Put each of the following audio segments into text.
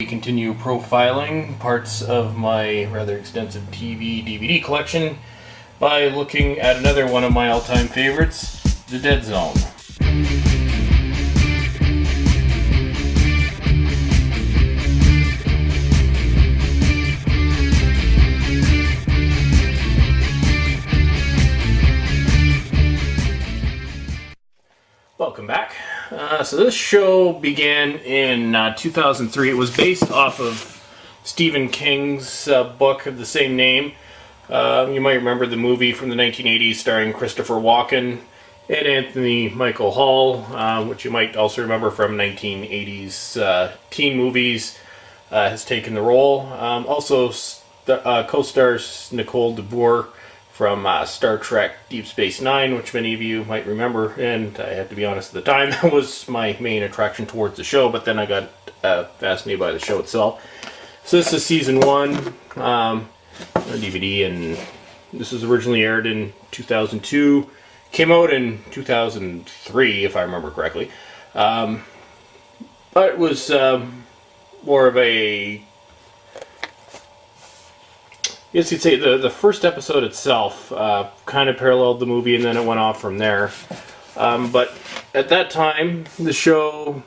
continue profiling parts of my rather extensive TV DVD collection by looking at another one of my all-time favorites, The Dead Zone. Welcome back. So this show began in 2003. It was based off of Stephen King's book of the same name. You might remember the movie from the 1980s starring Christopher Walken and Anthony Michael Hall, which you might also remember from 1980s teen movies, has taken the role. Also co-stars Nicole DeBoer from Star Trek Deep Space Nine, which many of you might remember, and I have to be honest, at the time that was my main attraction towards the show, but then I got fascinated by the show itself. So this is season 1 on DVD, and this was originally aired in 2002, came out in 2003 if I remember correctly, but it was more of a, I guess you'd say the first episode itself kind of paralleled the movie, and then it went off from there. But at that time, the show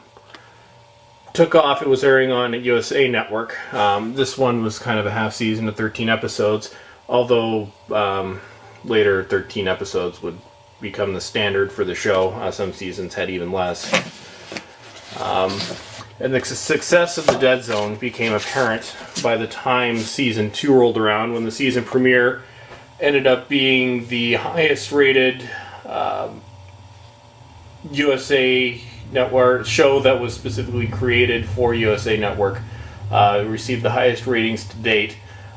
took off. It was airing on USA Network. This one was kind of a half season of 13 episodes, although later 13 episodes would become the standard for the show. Some seasons had even less. And the success of The Dead Zone became apparent by the time season 2 rolled around, when the season premiere ended up being the highest rated USA Network show that was specifically created for USA Network. It received the highest ratings to date.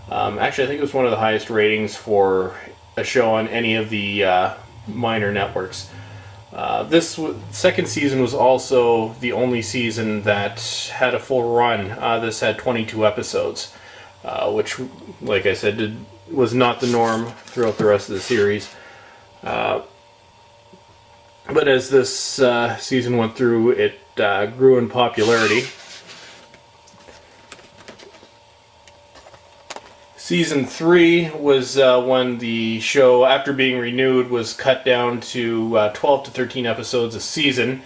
Actually, I think it was one of the highest ratings for a show on any of the minor networks. This second season was also the only season that had a full run. This had 22 episodes, which, like I said, was not the norm throughout the rest of the series. But as this season went through, it grew in popularity. Season 3 was when the show, after being renewed, was cut down to 12 to 13 episodes a season.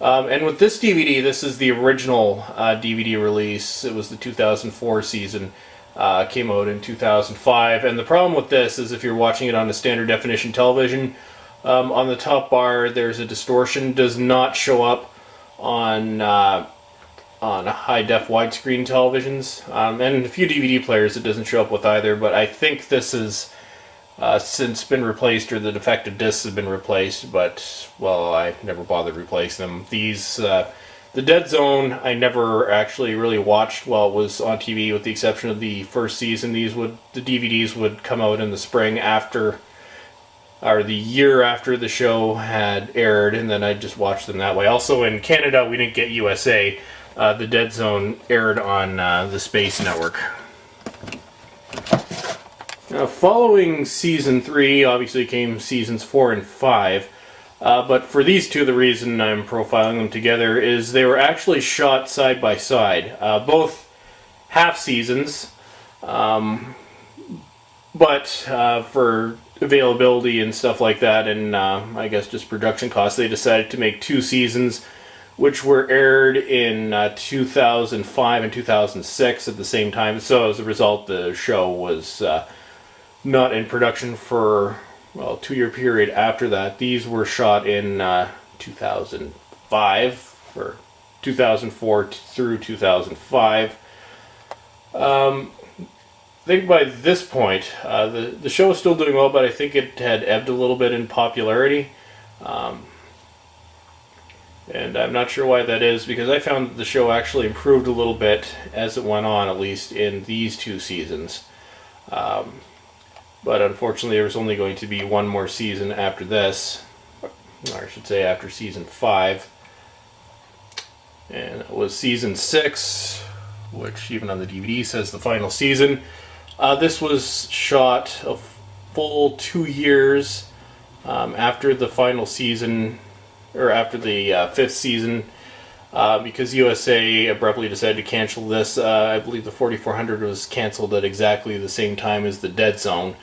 And with this DVD, this is the original DVD release. It was the 2004 season. Came out in 2005. And the problem with this is if you're watching it on a standard definition television, on the top bar there's a distortion. Does not show up on high-def widescreen televisions, and a few DVD players it doesn't show up with either, but I think this has since been replaced, or the defective discs have been replaced, but, well, I never bothered replacing them. These, The Dead Zone, I never actually really watched while it was on TV, with the exception of the first season. The DVDs would come out in the spring after, or the year after the show had aired, and then I'd just watch them that way. Also, in Canada, we didn't get USA. The Dead Zone aired on the Space Network. Now, following Season 3, obviously came Seasons 4 and 5. But for these two, the reason I'm profiling them together is they were actually shot side by side. Both half seasons, but for availability and stuff like that, and I guess just production costs, they decided to make 2 seasons, which were aired in 2005 and 2006 at the same time. So as a result, the show was not in production for, well, a 2-year period after that. These were shot in 2005, or 2004 through 2005. I think by this point, the show was still doing well, but I think it had ebbed a little bit in popularity. And I'm not sure why that is, because I found that the show actually improved a little bit as it went on, at least in these 2 seasons. But unfortunately, there was only going to be one more season after this, or I should say after Season 5. And it was Season 6, which even on the DVD says the final season. This was shot a full 2 years after the final season, or after the 5th season. because USA abruptly decided to cancel this. I believe the 4400 was canceled at exactly the same time as the Dead Zone.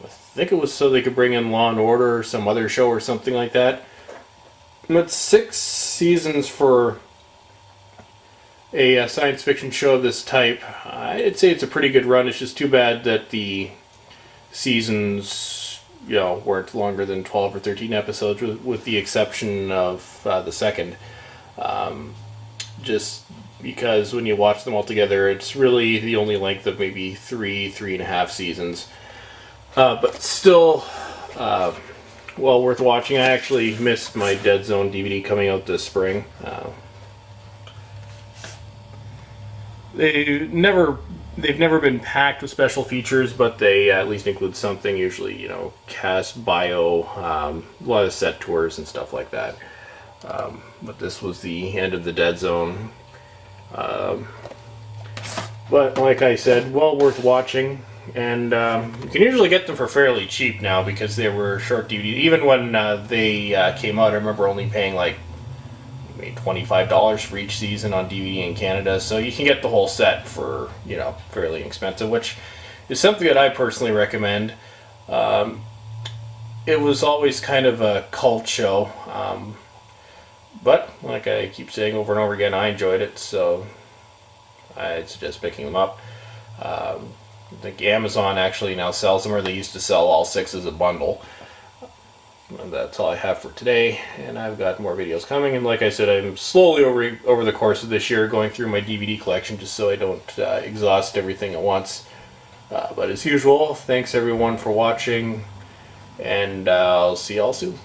I think it was so they could bring in Law and Order or some other show or something like that. But 6 seasons for a science fiction show of this type, I'd say it's a pretty good run. It's just too bad that the seasons, weren't longer than 12 or 13 episodes, with the exception of the second. Just because when you watch them all together, it's really the only length of maybe 3.5 seasons. But still, well worth watching. I actually missed my Dead Zone DVD coming out this spring. They've never been packed with special features, but they at least include something. Usually, cast, bio, a lot of set tours and stuff like that. But this was the end of the Dead Zone. But like I said, well worth watching. And you can usually get them for fairly cheap now because they were short DVD. Even when they came out, I remember only paying like maybe $25 for each season on DVD in Canada. So you can get the whole set for fairly inexpensive, which is something that I personally recommend. It was always kind of a cult show, but like I keep saying over and over again, I enjoyed it, so I'd suggest picking them up. I think Amazon actually now sells them, or they used to sell all 6 as a bundle. And that's all I have for today, and I've got more videos coming. And like I said, I'm slowly over the course of this year going through my DVD collection just so I don't exhaust everything at once. But as usual, thanks everyone for watching, and I'll see y'all soon.